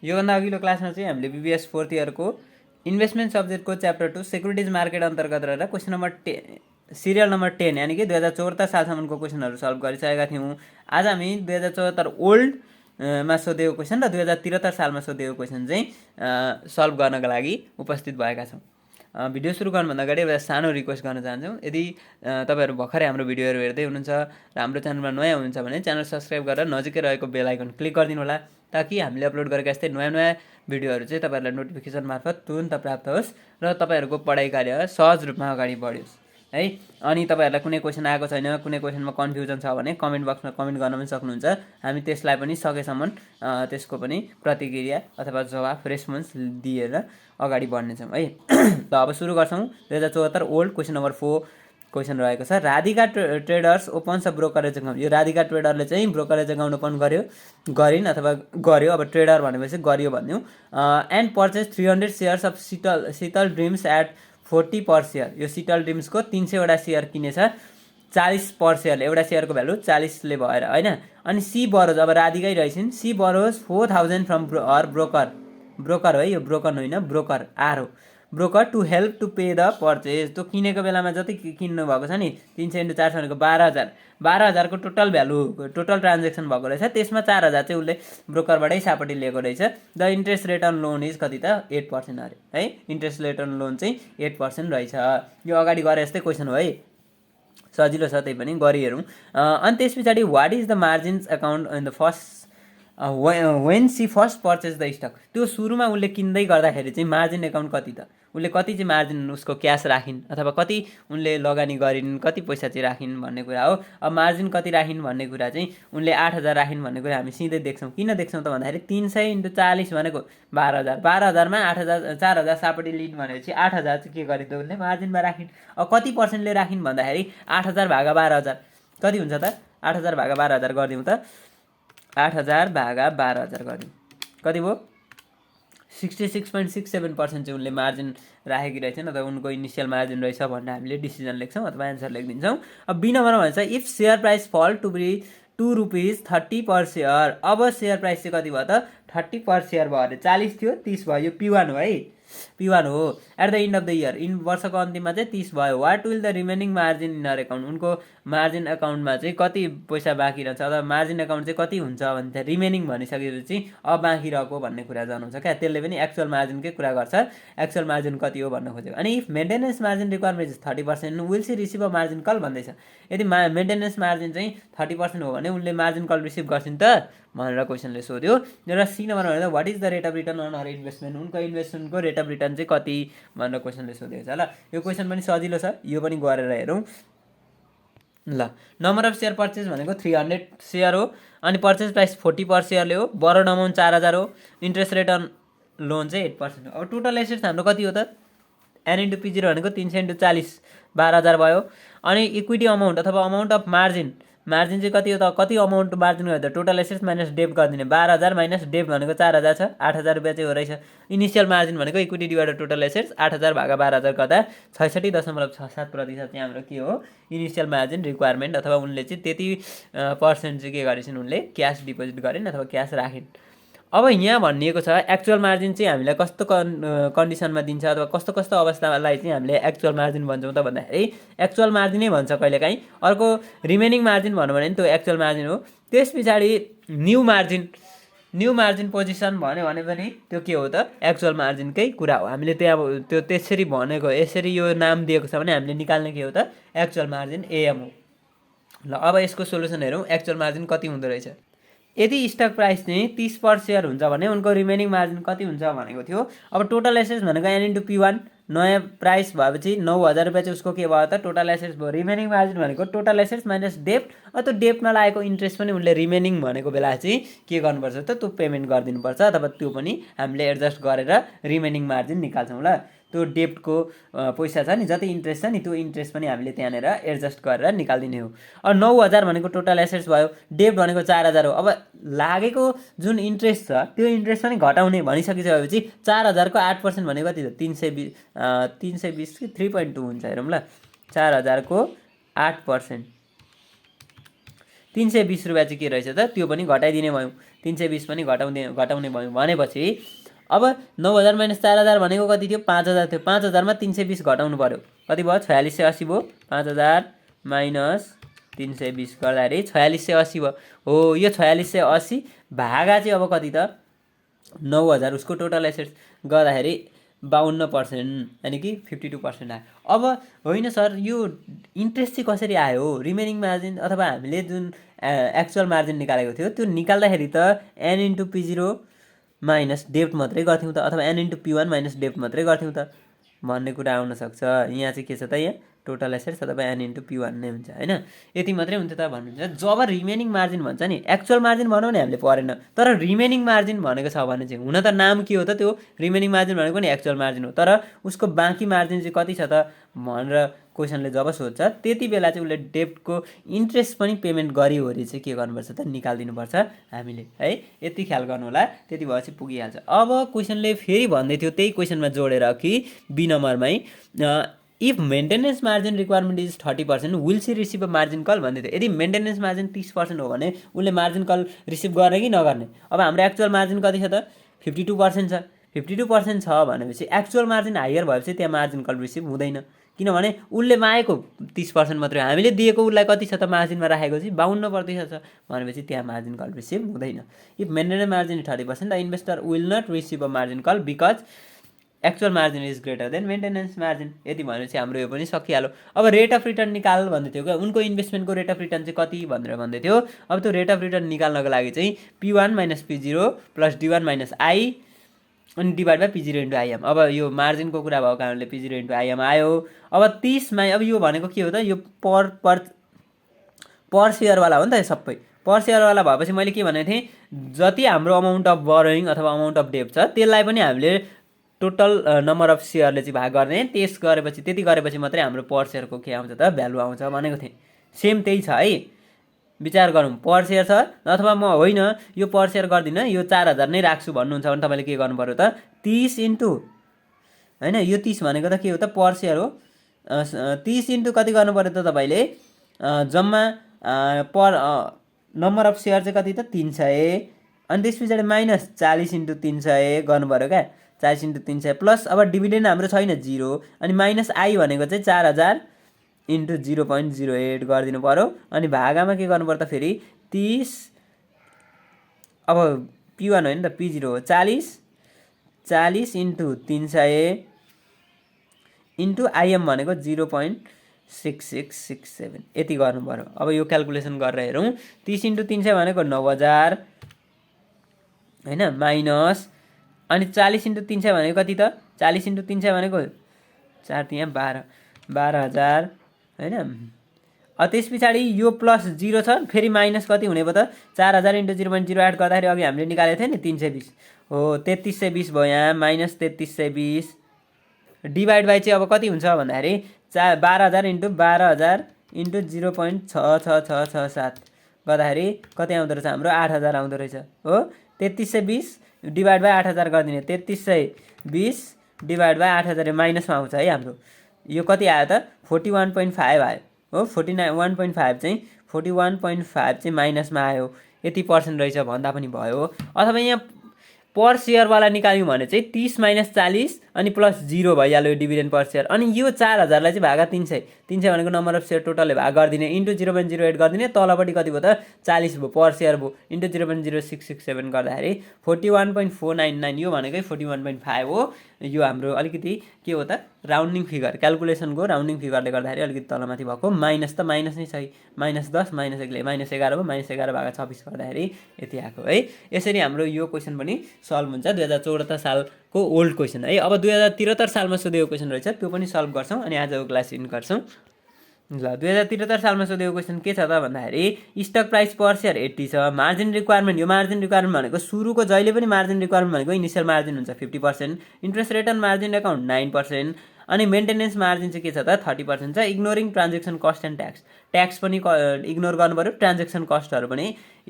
योभन्दा अघिल्लो क्लासमा चाहिँ हामीले BBS 4th इयरको इन्भेस्टमेन्ट सब्जेक्टको च्याप्टर 2 सेक्युरिटिज मार्केट अन्तर्गत रहेर क्वेसन नम्बर 10 सिरियल नम्बर 10 यानि कि 2074 सालसम्मको क्वेसनहरू सल्भ गरिसकेका थियौँ। आज हामी 2074 ओल्डमा सोधेको क्वेसन र 2073 सालमा सोधेको क्वेसन चाहिँ सल्भ गर्नका लागि उपस्थित भएका छौँ। भिडियो सुरु गर्नुभन्दा अगाडि एउटा सानो रिक्वेस्ट गर्न चाहन्छौँ। यदि तपाईँहरू भर्खरै हाम्रो भिडियोहरू हेर्दै हुनुहुन्छ र हाम्रो च्यानलमा नयाँ हुनुहुन्छ भने च्यानल सब्सक्राइब गरेर नजिकै रहेको बेल आइकन क्लिक गरिदिनु होला, ताकि हामीले अपलोड गरेका यस्तै नयाँ नयाँ भिडियोहरू चाहिँ तपाईँहरूलाई नोटिफिकेसन मार्फत तुरन्त प्राप्त होस् र तपाईँहरूको पढाइ कार्य सहज रूपमा अगाडि बढोस् है। अनि तपाईँहरूलाई कुनै क्वेसन आएको छैन, कुनै क्वेसनमा कन्फ्युजन छ भने कमेन्ट बक्समा कमेन्ट गर्न पनि सक्नुहुन्छ। हामी त्यसलाई पनि सकेसम्म त्यसको पनि प्रतिक्रिया अथवा जवाफ रेस्पोन्स दिएर अगाडि बढ्नेछौँ है। ल अब सुरु गर्छौँ। 2074 ओल्ड क्वेसन नम्बर 4 क्वेसन रहेको छ। Radhika traders opens a brokerage account. यो राधिका ट्रेडरले चाहिँ ब्रोकरेज अकाउन्ट ओपन गरिन् अथवा गर्यो, अब ट्रेडर भनेपछि गरियो भन्यौँ। And purchase 300 shares of Sheetal Dreams at 40 per share. यो शीतल ड्रिम्सको 300वटा सेयर किनेछ, 40 पर सेयर, एउटा सेयरको भ्यालु 40ले भएर होइन। अनि सी बरोज, अब राधिकै रहेछन्, सी बरोज 4000 फ्रम ब्रोकर हो है, यो ब्रोकर होइन, ब्रोकर आर हो, broker to help to pay the purchase. त्यो किनेको बेलामा जति किन्नु भएको छ नि 300 × 400 भनेको 12,000, 12,000 को टोटल भ्यालु, टोटल ट्रान्जेक्सन भएको रहेछ। त्यसमा 4,000 चाहिँ उसले ब्रोकरबाटै सापट्टि लिएको रहेछ। The interest rate on loan is कति त 8% अरे है। इन्ट्रेस्ट रेट अन लोन चाहिँ 8% रहेछ। यो अगाडि गरे जस्तै क्वेसन हो है, सजिलो छ, त्यही पनि गरी हेरौँ। अनि त्यस पछाडि what is the margins account in the first when she first purchase the stock. त्यो सुरुमा उसले किन्दै गर्दाखेरि चाहिँ मार्जिन अकाउन्ट कति त, उसले कति चाहिँ मार्जिन उसको क्यास राखिन् अथवा कति उनले लगानी गरिन्, कति पैसा चाहिँ राखिन् भन्ने कुरा हो। अब मार्जिन कति राखिन् भन्ने कुरा चाहिँ उनले 8,000 राखिन् भन्ने कुरा हामी सिधै देख्छौँ। किन देख्छौँ त भन्दाखेरि 300 × 40 भनेको 12,000, 12,000मा 8,000, 4,000 सापट्टि लिन भनेपछि 8,000 चाहिँ के गरिन् त उसले मार्जिनमा राखिन्। अब कति पर्सेन्टले राखिन् भन्दाखेरि 8,000 भागा 12,000 कति हुन्छ त, 8,000 भागा 12,000 गरिदिउँ त, 8,000 भागा 12,000 गरिदिउँ कति भयो, 66.67% चाहिँ उनले मार्जिन राखेकी रहेछन् अथवा उनको इनिसियल मार्जिन रहेछ भनेर हामीले डिसिजन लेख्छौँ अथवा एन्सर लेखिदिन्छौँ। अब बी नम्बरमा भन्छ इफ सेयर प्राइस फल टु बी ₹2.30 पर सेयर। अब सेयर प्राइस चाहिँ कति भयो त 30 पर सेयर भयो अरे, 40 थियो 30 भयो, यो P1 हो है, P1 हो। At the end of the year, वर्षको अन्तिममा चाहिँ 30 भयो। What will the remaining margin in our account. उनको मार्जिन अकाउन्टमा चाहिँ कति पैसा बाँकी रहन्छ अथवा मार्जिन अकाउन्ट चाहिँ कति हुन्छ भने चाहिँ रिमेनिङ भनिसकेपछि अब बाँकी रहेको भन्ने कुरा जनाउँछ क्या। त्यसले पनि एक्चुअल मार्जिनकै कुरा गर्छ, एक्चुअल मार्जिन कति हो भन्न खोजेको। अनि if maintenance margin requirement is 30% will she receive a margin call भन्दैछ। यदि मेन्टेनेन्स मार्जिन चाहिँ 30% हो भने उनले मार्जिन कल रिसिभ गर्छन् त भनेर क्वेसनले सोध्यो। र सी नम्बरमा भन्दा what is the rate of return on our investment. उनको इन्भेस्टमेन्टको रेट अफ रिटर्न चाहिँ कति भनेर क्वेसनले सोधेको छ। ल यो क्वेसन पनि सजिलो छ, यो पनि गरेर हेरौँ। ल नम्बर अफ सेयर पर्चेज भनेको 300 सेयर हो, अनि पर्चेज प्राइस 40 पर सेयरले हो, बरोड अमाउन्ट 4,000 हो, इन्ट्रेस्ट रेट अन लोन चाहिँ 8% हो। अब टोटल एसेट्स हाम्रो कति हो त, एन इन्टु P0 भनेको 300 × 40 12,000 भयो। अनि इक्विटी अमाउन्ट अथवा अमाउन्ट अफ मार्जिन, मार्जिन चाहिँ कति हो त, कति अमाउन्ट मार्जिन गर्दा टोटल एसेट्स माइनस डेप गरिदिने, 12,000 माइनस डेप भनेको 4,000 छ, 8,000 रुपियाँ चाहिँ हो रहेछ। इनिसियल मार्जिन भनेको इक्विटी डिभाइडेड टोटल एसेट्स, 8,000 भागा 12,000 गर्दा 66.67% चाहिँ हाम्रो के हो इनिसियल मार्जिन रिक्वायरमेन्ट, अथवा उनले चाहिँ त्यति पर्सेन्ट चाहिँ के गरेछन्, उनले क्यास डिपोजिट गरिन् अथवा क्यास राखिन्। अब यहाँ भनिएको छ एक्चुअल मार्जिन चाहिँ हामीलाई कस्तो कन्डिसनमा दिन्छ अथवा कस्तो कस्तो अवस्थालाई चाहिँ हामीले एक्चुअल मार्जिन भन्छौँ त भन्दाखेरि एक्चुअल मार्जिनै भन्छ कहिलेकाहीँ। अर्को रिमेनिङ मार्जिन भन्नु भने त्यो एक्चुअल मार्जिन हो। त्यस पछाडि न्यू मार्जिन पोजिसन भन्यो भने पनि त्यो के हो त एक्चुअल मार्जिनकै कुरा हो। हामीले त्यहाँ त्यो त्यसरी भनेको, यसरी यो नाम दिएको छ भने हामीले निकाल्ने के हो त एक्चुअल मार्जिन AM हो। ल अब यसको सोल्युसन हेरौँ, एक्चुअल मार्जिन कति हुँदो रहेछ। यदि स्टक प्राइस चाहिँ 30 पर सेयर हुन्छ भने उनको रिमेनिङ मार्जिन कति हुन्छ भनेको थियो। अब टोटल एसेट्स भनेको एन इन्टु P1, नयाँ प्राइस भएपछि 9,000 रुपियाँ चाहिँ उसको के भयो त टोटल एसेट्स भयो। रिमेनिङ मार्जिन भनेको टोटल एसेट्स माइनस डेप्ट, त्यो डेप्टमा लागेको इन्ट्रेस्ट पनि उनले रिमेनिङ भनेको बेला चाहिँ के गर्नुपर्छ त त्यो पेमेन्ट गरिदिनुपर्छ, अथवा त्यो पनि हामीले एडजस्ट गरेर रिमेनिङ मार्जिन निकाल्छौँ। ल त्यो डेप्टको पैसा छ नि, जति इन्ट्रेस्ट छ नि त्यो इन्ट्रेस्ट पनि हामीले त्यहाँनिर एडजस्ट गरेर निकालिदिने हो। अब 9,000 भनेको टोटल एसेट्स भयो, डेप्ट भनेको 4,000 हो। अब लागेको जुन इन्ट्रेस्ट छ त्यो इन्ट्रेस्ट पनि घटाउने भनिसकिसकेपछि 4,000 को 8% भनेको कति त 320 कि 3.2 हुन्छ हेरौँ ल। 4,000 को 8% 320 रुपियाँ चाहिँ के रहेछ त त्यो पनि घटाइदिने भयौँ। 320 पनि घटाउने भयो भनेपछि अब 9000 माइनस 4000 भनेको कति थियो 5000 थियो 5000 मा 320 घटाउनु पर्यो कति भयो 4680 भयो 5000 माइनस 320 गर्दाखेरि 4680 भयो हो यो 4680 भागा चाहिँ अब कति त 9000 उसको टोटल एसेट्स गर्दाखेरि 52% यानी कि 52% आयो अब होइन सर यो इन्ट्रेस्ट चाहिँ कसरी आयो रिमेनिङ मार्जिन अथवा हामीले जुन एक्चुअल मार्जिन निकालेको थियो त्यो निकाल्दाखेरि त n * p0 माइनस डेब्ट मात्रै गर्थ्यौँ त अथवा n * p1 माइनस डेब्ट मात्रै गर्थ्यौँ त भन्ने कुरा आउन सक्छ यहाँ चाहिँ के छ त यहाँ टोटल एसेट्स अथवा n * p1 नै हुन्छ हैन यति मात्रै हुन्छ त भन्नुहुन्छ जब रिमेनिङ मार्जिन भन्छ नि एक्चुअल मार्जिन भनौँ नि हामीले परेन तर रिमेनिङ मार्जिन भनेको छ भने चाहिँ हुन त नाम के हो त त्यो रिमेनिङ मार्जिन भनेको नि एक्चुअल मार्जिन हो तर उसको बाँकी मार्जिन चाहिँ कति छ त भनेर क्वेसनले जब सोध्छ त्यति बेला चाहिँ उसले डेब्टको इन्ट्रेस्ट पनि पेमेन्ट गरिवरी चाहिँ के गर्नुपर्छ त निकाल्दिनुपर्छ हामीले है यति ख्याल गर्नु होला त्यति भएपछि पुगिहाल्छ अब क्वेसनले फेरि भन्दै थियो त्यही क्वेसनमा जोडेर कि बी नम्बरमै if maintenance margin requirement is 30% will she receive a margin call भन्दै थियो यदि मेन्टेनेन्स मार्जिन 30% हो भने उसले मार्जिन कल रिसिभ गर्ने कि नगर्ने अब हाम्रो एक्चुअल मार्जिन कति छ त 52% छ 52% छ भनेपछि एक्चुअल मार्जिन हायर भएपछि त्यहाँ मार्जिन कल रिसिभ हुँदैन किनभने उसले मागेको 30% मात्रै हामीले दिएको उसलाई कति छ त मार्जिनमा राखेको चाहिँ 52% छ भनेपछि त्यहाँ मार्जिन कल रिसिभ हुँदैन if maintenance margin 30% the investor will not receive a margin call because actual margin is greater than maintenance margin यति भनेपछि हाम्रो यो पनि सकिहाल्यो अब रेट अफ रिटर्न निकाल भन्दै थियो क्या उनको इन्भेस्टमेन्टको रेट अफ रिटर्न चाहिँ कति भनेर भन्दै थियो अब त्यो रेट अफ रिटर्न निकाल्नको लागि चाहिँ p1 minus p0 plus d1 minus i अनि divide by p0 into I'm अब यो मार्जिनको कुरा भएको कारणले p0 इन्टु आइएम आयो अब 30मा अब यो भनेको के हो त यो पर सेयरवाला हो नि त यो सबै पर सेयरवाला भएपछि मैले के भनेको थिएँ जति हाम्रो अमाउन्ट अफ बरोइङ अथवा अमाउन्ट अफ डेब्ट छ त्यसलाई पनि हामीले टोटल नम्बर अफ सेयरले चाहिँ भाग गर्ने त्यति गरेपछि मात्रै हाम्रो पर सेयरको के आउँछ त भ्यालु आउँछ भनेको थिएँ सेम त्यही छ है विचार गरौँ पर सेयर छ अथवा म होइन यो पर सेयर गर्दिनँ यो 4000 नै राख्छु भन्नुहुन्छ भने तपाईँले के गर्नु पर्यो त 30 इन्टु होइन यो 30 भनेको त के हो त पर सेयर हो 30 इन्टु कति गर्नु पर्यो त तपाईँले जम्मा पर नम्बर अफ सेयर चाहिँ कति त 300 अनि त्यस पछाडि माइनस 40 इन्टु 300 गर्नु पर्यो क्या 40 इन्टु 300 प्लस अब डिभिडेन्ड हाम्रो छैन 0 अनि माइनस आई भनेको चाहिँ 4000 इन्टु 0.08 गरिदिनु पर्यो अनि भागामा के गर्नु पर्यो त फेरि 30 अब p1 होइन त p0 हो 40 इन्टु 300 इन्टु आइएम भनेको 0.6667 यति गर्नु पर्यो अब यो क्यालकुलेसन गरेर हेरौँ 30 इन्टु 300 भनेको 9000 होइन माइनस अनि 40 इन्टु 300 भनेको कति त 40 इन्टु 300 भनेको 4 त्यहाँ 12000 होइन त्यस पछाडि यो प्लस 0 छ फेरि माइनस कति हुने भयो त 4000 इन्टु 0.08 गर्दाखेरि अघि हामीले निकालेको थियो नि 320 हो 3320 भयो यहाँ माइनस 3320 डिभाइड बाई चाहिँ अब कति हुन्छ भन्दाखेरि 12000 इन्टु 12000 इन्टु 0.66667 गर्दाखेरि कति आउँदो रहेछ हाम्रो 8000 आउँदो रहेछ हो 3320 डिभाइड बाई 8000 गरिदिने 3320 डिभाइड बाई 8000 माइनसमा आउँछ है हाम्रो यो कति आयो त 41.5 आयो हो 41.5 चाहिँ 41.5 चाहिँ माइनसमा आयो यति पर्सेन्ट रहेछ भन्दा पनि भयो अथवा यहाँ पर सेयरवाला निकाल्यौँ भने चाहिँ 30 माइनस 40 अनि प्लस 0 भइहाल्यो डिभिडेन्ड पर सेयर अनि यो 4000 लाई चाहिँ भागा 300 भनेको नम्बर अफ सेयर टोटलले भाग गरिदिने इन्टु 0.08 गरिदिने तलपट्टि कति भयो त 40 भयो पर सेयर भयो इन्टु 0.0667 गर्दाखेरि 41.499 यो भनेकै 41.5 हो यो हाम्रो अलिकति के हो त राउन्डिङ फिगर क्यालकुलेसनको राउन्डिङ फिगरले गर्दाखेरि अलिकति तलमाथि भएको माइनस त माइनस नै छ -10 -1 ले -11 भयो -11 भागा 26 गर्दाखेरि यति आएको है यसरी हाम्रो यो क्वेसन पनि सल्भ हुन्छ 2074 सालको ओल्ड क्वेसन है अब 2073 सालमा सोधेको क्वेसन रहेछ त्यो पनि सल्भ गर्छौँ अनि आजको क्लास इन गर्छौँ ल 2073 सालमा सोधेको क्वेसन के छ त भन्दाखेरि स्टक प्राइस पर सेयर 80 छ मार्जिन रिक्वायरमेन्ट यो मार्जिन रिक्वायरमेन्ट भनेको सुरुको जहिले पनि मार्जिन रिक्वायरमेन्ट भनेको इनिशियल मार्जिन हुन्छ 50% interest rate on margin account 9% अनि मेन्टेनेन्स मार्जिन चाहिँ के छ त 30% छ ignoring transaction cost and tax पनि इग्नोर गर्नु पर्यो ट्रान्जेक्सन कस्टहरू पनि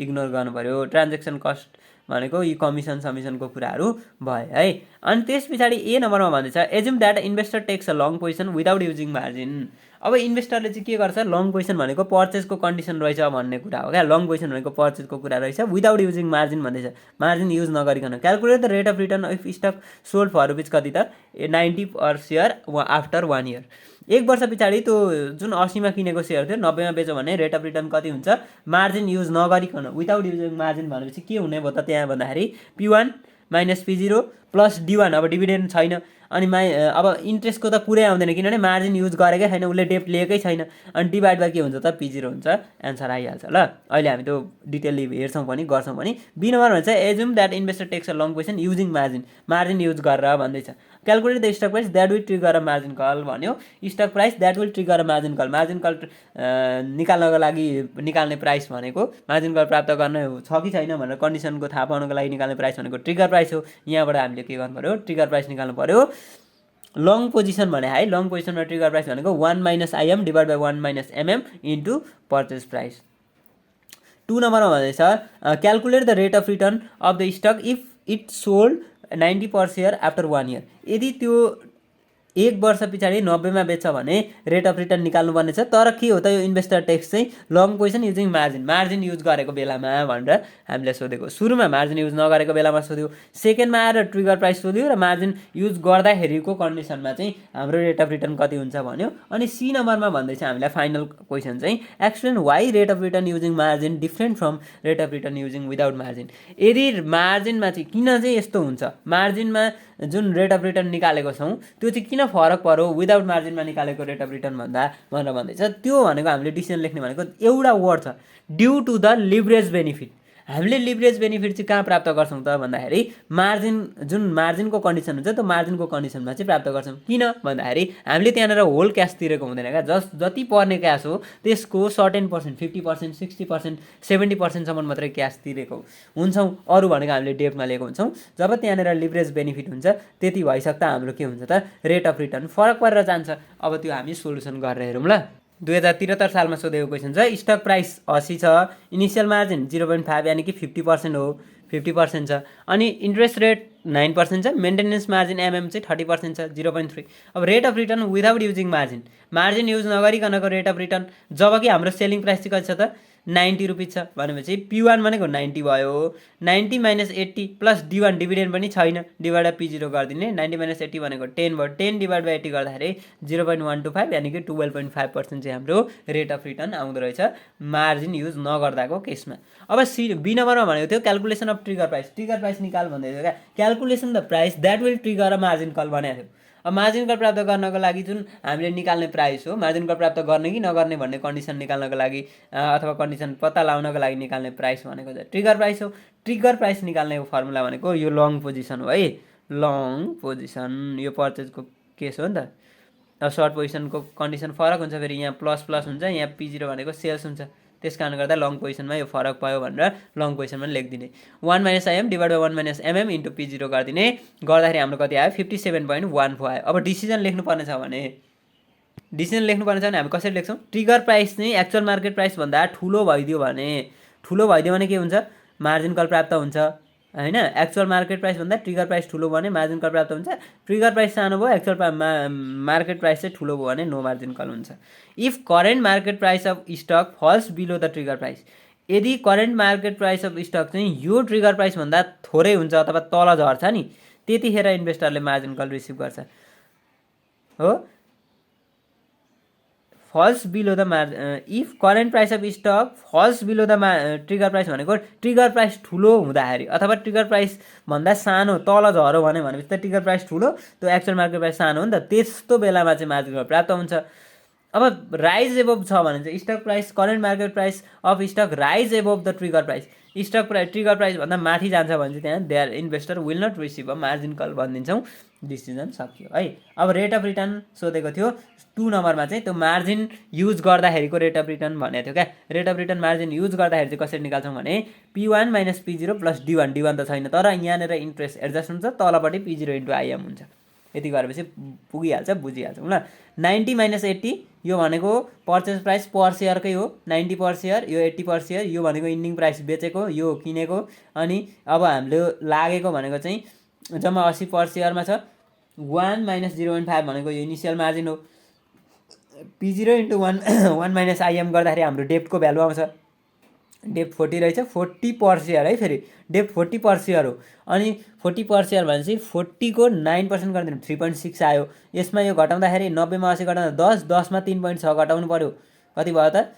इग्नोर गर्नु पर्यो ट्रान्जेक्सन कस्ट भनेको यी कमिसन समिसनको कुराहरू भयो है। अनि त्यस पछाडि ए नम्बरमा भन्दैछ assume that investor takes a long position without using margin. अब इन्भेस्टरले चाहिँ के गर्छ, लङ पोजिसन भनेको पर्चेजको कन्डिसन रहेछ भन्ने कुरा हो क्या। लङ पोजिसन भनेको पर्चेजको कुरा रहेछ, विदाउट युजिङ मार्जिन भन्दैछ, मार्जिन युज नगरिकन। Calculate the rate of return if stock sold for rupees कति त 90 पर सेयर आफ्टर 1 इयर। 1 वर्ष पछाडि त्यो जुन 80मा किनेको सेयर थियो 90मा बेच्यो भने रेट अफ रिटर्न कति हुन्छ, मार्जिन युज नगरिकन विदाउट युजिङ मार्जिन भनेपछि के हुने भयो त त्यहाँ भन्दाखेरि P1 minus P0 plus D1। अब डिभिडेन्ड छैन अनि अब इन्ट्रेस्टको त पुरै आउँदैन किनभने मार्जिन युज गरेकै छैन, उसले डेप्ट लिएकै छैन। अनि डिभाइड बाई के हुन्छ त P0 हुन्छ, एन्सर आइहाल्छ। ल अहिले हामी त्यो डिटेलली हेर्छौँ पनि गर्छौँ पनि। बी नम्बर भन्छ assume that investor takes a long position using margin, margin use गरेर भन्दैछ। Calculate the stock price that will trigger a margin call भन्यो। Stock price that will trigger a margin call, margin call निकाल्नको लागि निकाल्ने price भनेको margin call प्राप्त गर्ने छ कि छैन भनेर कन्डिसनको थाहा पाउनको लागि निकाल्ने प्राइस भनेको ट्रिगर प्राइस हो। यहाँबाट हामीले के गर्नु पऱ्यो, ट्रिगर प्राइस निकाल्नु पऱ्यो। लङ पोजिसन भने है, लङ पोजिसनमा ट्रिगर प्राइस भनेको 1 minus IM divide by 1 minus MM into purchase price. 2 नम्बरमा भन्दैछ calculate the rate of return of the stock if it sold 90 per share after 1 year. यदि त्यो 1 वर्ष पछाडि 90मा बेच्छ भने रेट अफ रिटर्न निकाल्नुपर्ने छ। तर के हो त यो इन्भेस्टर टेक्स चाहिँ long position using margin, margin use गरेको बेलामा भनेर हामीले सोधेको। सुरुमा मार्जिन युज नगरेको बेलामा सोध्यो, सेकेन्डमा आएर ट्रिगर प्राइस सोध्यो र मार्जिन युज गर्दाखेरिको कन्डिसनमा चाहिँ हाम्रो रेट अफ रिटर्न कति हुन्छ भन्यो। अनि सी नम्बरमा भन्दैछ हामीलाई फाइनल क्वेसन चाहिँ explain why rate of return using margin different from rate of return using without margin. यदि मार्जिनमा चाहिँ किन चाहिँ यस्तो हुन्छ, मार्जिनमा जुन रेट अफ रिटर्न निकालेको छौँ त्यो चाहिँ किन फरक पर्यो विदाउट मार्जिनमा निकालेको रेट अफ रिटर्न भन्दा भनेर भन्दैछ। त्यो भनेको हामीले डिसिजन लेख्ने भनेको एउटा वर्ड छ, due to the leverage benefit. हामीले लिभरेज बेनिफिट चाहिँ कहाँ प्राप्त गर्छौँ त भन्दाखेरि मार्जिन, जुन मार्जिनको कन्डिसन हुन्छ त्यो मार्जिनको कन्डिसनमा चाहिँ प्राप्त गर्छौँ। किन भन्दाखेरि हामीले त्यहाँनिर होल क्यास तिरेको हुँदैन क्या, जति पर्ने क्यास हो त्यसको सर्टेन पर्सेन्ट 50%, 60%, 70%सम्म मात्रै क्यास तिरेको हुन्छौँ, अरू भनेको हामीले डेप्टमा लिएको हुन्छौँ। जब त्यहाँनिर लिभरेज बेनिफिट हुन्छ त्यति भइसक्दा हाम्रो के हुन्छ त रेट अफ रिटर्न फरक परेर जान्छ। अब त्यो हामी सोल्युसन गरेर हेरौँ ल। 2073 सालमा सोधेको क्वेसन छ, स्टक प्राइस 80 छ, इनिसियल मार्जिन 0.5 यानि कि 50% हो, 50% छ। अनि इन्ट्रेस्ट रेट 9% छ, मेन्टेनेन्स मार्जिन MM चाहिँ 30% छ, 0.3। अब rate of return without using margin, margin use नगरिकनको रेट अफ रिटर्न, जबकि हाम्रो सेलिङ प्राइस चाहिँ कति छ त 90 रुपिस छ भनेपछि P1 भनेको 90 भयो, 90 माइनस 80 प्लस D1 डिभिडेन्ड पनि छैन, डिभाइड बाई P0 गरिदिने, 90 माइनस 80 भनेको 10 भयो, 10 डिभाइड बाई 80 गर्दाखेरि 0.125 यानि कि 12.5% चाहिँ हाम्रो रेट अफ रिटर्न आउँदो रहेछ मार्जिन युज नगर्दाको केसमा। अब बी नम्बरमा भनेको थियो calculation of trigger price, trigger price निकाल भन्दै थियो क्या। Calculation the price that will trigger a margin call भनेको थियो। अब मार्जिन कल प्राप्त गर्नको लागि जुन हामीले निकाल्ने प्राइस हो, मार्जिन कल प्राप्त गर्ने कि नगर्ने भन्ने कन्डिसन निकाल्नको लागि अथवा कन्डिसन पत्ता लगाउनको लागि निकाल्ने प्राइस भनेको चाहिँ ट्रिगर प्राइस हो। ट्रिगर प्राइस निकाल्ने फर्मुला भनेको यो लङ पोजिसन हो है, लङ पोजिसन, यो पर्चेजको केस हो नि त। अब सर्ट पोजिसनको कन्डिसन फरक हुन्छ, फेरि यहाँ प्लस प्लस हुन्छ, यहाँ P0 भनेको सेल्स हुन्छ, त्यस कारणले गर्दा लङ पोजिसनमा यो फरक भयो भनेर लङ पोजिसनमा लेखिदिने। 1 minus IM divide by 1 minus MM into P0 गरिदिने, गर्दाखेरि हाम्रो कति आयो 57.14 आयो। अब डिसिजन लेख्नुपर्ने छ भने, डिसिजन लेख्नुपर्ने छ भने हामी कसरी लेख्छौँ, ट्रिगर प्राइस चाहिँ एक्चुअल मार्केट प्राइस भन्दा ठुलो भइदियो भने के हुन्छ, मार्जिन कल प्राप्त हुन्छ हैन। एक्चुअल मार्केट प्राइस भन्दा ट्रिगर प्राइस ठुलो भने मार्जिन कल प्राप्त हुन्छ, ट्रिगर प्राइस सानो भयो एक्चुअल मार्केट प्राइस चाहिँ ठुलो भयो भने नो मार्जिन कल हुन्छ। If current market price of stock falls below the trigger price, यदि current market price of stock चाहिँ यो ट्रिगर प्राइस भन्दा थोरै हुन्छ अथवा तल झर्छ नि, त्यतिखेर इन्भेस्टरले मार्जिन कल रिसिभ गर्छ हो। Falls below the if current price of stock falls below the trigger price भनेको ट्रिगर प्राइस ठुलो हुँदाखेरि अथवा ट्रिगर प्राइस भन्दा सानो तल झऱ्यो भनेपछि त ट्रिगर प्राइस ठुलो, त्यो एक्चुअल मार्केट प्राइस सानो हो नि त, त्यस्तो बेलामा चाहिँ मार्जिन कल प्राप्त हुन्छ। अब राइज एबोभ छ भने चाहिँ stock price, current market price of stock rise above the trigger price, stock price trigger price भन्दा माथि जान्छ भने चाहिँ त्यहाँ there investor will not receive a margin call भनिदिन्छौँ। डिसिजन सक्यो है। अब रेट अफ रिटर्न सोधेको थियो 2 नम्बरमा चाहिँ, त्यो margin use गर्दाखेरिको rate of return भनेको थियो क्या। Rate of return margin use गर्दाखेरि चाहिँ कसरी निकाल्छौँ भने P1 minus P0 plus D1, D1 त छैन तर यहाँनिर इन्ट्रेस्ट एडजस्ट हुन्छ, तलपट्टि P0 इन्टु IM हुन्छ। यति गरेपछि पुगिहाल्छ, बुझिहाल्छौँ ल। 90 माइनस 80 यो भनेको पर्चेस प्राइस पर सेयरकै हो 90 पर सेयर, यो 80 पर सेयर, यो भनेको इन्डिङ प्राइस बेचेको, यो किनेको। अनि अब हामीले लागेको भनेको चाहिँ जम्मा 80 पर सेयरमा छ। 1 - 0.5 भनेको यो इनिसियल मार्जिन हो। P0 × 1 - IM गर्दाखेरि हाम्रो डेप्टको भ्यालु आउँछ। डेप्ट 40 रहेछ, 40 पर सेयर है, फेरि डेप्ट 40 पर सेयर हो। अनि 40 पर सेयर भनेपछि 40 को 9% गरिदिनु 3.6 आयो। यसमा यो घटाउँदाखेरि 90 मा 80 घटाउँदा 10, 10 मा 3.6 घटाउनु पर्यो, कति भयो त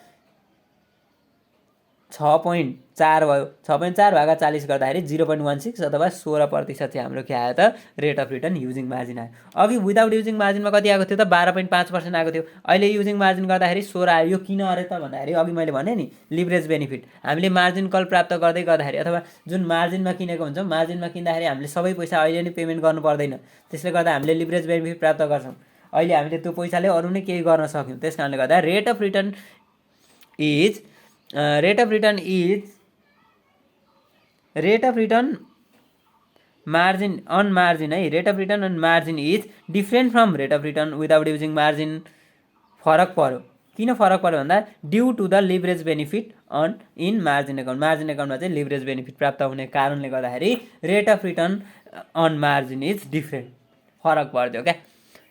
6.4 भयो। 6.4 भागा 40 गर्दाखेरि 0.16 अथवा 16% चाहिँ हाम्रो के आयो त rate of return using margin आयो। अघि विदाउट युजिङ मार्जिनमा कति आएको थियो त 12.5% आएको थियो। अहिले युजिङ मार्जिन गर्दाखेरि 16 आयो। यो किन अरे त भन्दाखेरि अघि मैले भने नि लिभरेज बेनिफिट, हामीले मार्जिन कल प्राप्त गर्दै गर्दाखेरि अथवा जुन मार्जिनमा किनेको हुन्छ, मार्जिनमा किन्दाखेरि हामीले सबै पैसा अहिले नै पेमेन्ट गर्नु पर्दैन, त्यसले गर्दा हामीले लिभरेज बेनिफिट प्राप्त गर्छौँ। अहिले हामीले त्यो पैसाले अरू नै केही गर्न सक्यौँ। त्यस कारणले गर्दा rate of return margin on margin है, rate of return on margin is different from rate of return without using margin. फरक पर्यो। किन फरक पर्यो भन्दा due to the leverage benefit in margin account. Margin एकाउन्टमा चाहिँ लिभरेज बेनिफिट प्राप्त हुने कारणले गर्दाखेरि rate of return on margin is different, फरक पर्यो क्या।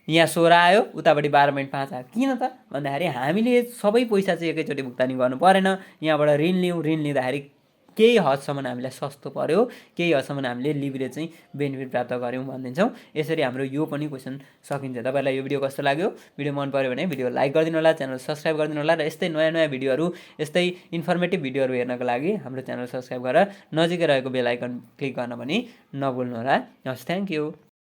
यहाँ 16 आयो, उतापट्टि 12.5 आयो। किन त भन्दाखेरि हामीले सबै पैसा चाहिँ एकैचोटि भुक्तानी गर्नु परेन। यहाँबाट ऋण लियौँ, ऋण लिँदाखेरि केही हदसम्म हामीलाई सस्तो पर्यो, केही हदसम्म हामीले लिभरेज चाहिँ बेनिफिट प्राप्त गऱ्यौँ भनिदिन्छौँ। यसरी हाम्रो यो पनि क्वेसन सकिन्छ। तपाईँलाई यो भिडियो कस्तो लाग्यो? भिडियो मन पऱ्यो भने भिडियो लाइक गरिदिनु होला, च्यानल सब्सक्राइब गरिदिनु होला, र यस्तै नयाँ नयाँ भिडियोहरू, यस्तै इन्फर्मेटिभ भिडियोहरू हेर्नको लागि हाम्रो च्यानल सब्सक्राइब गरेर नजिकै रहेको बेल आइकन क्लिक गर्न पनि नभुल्नु होला। हस्, थ्याङ्क यू।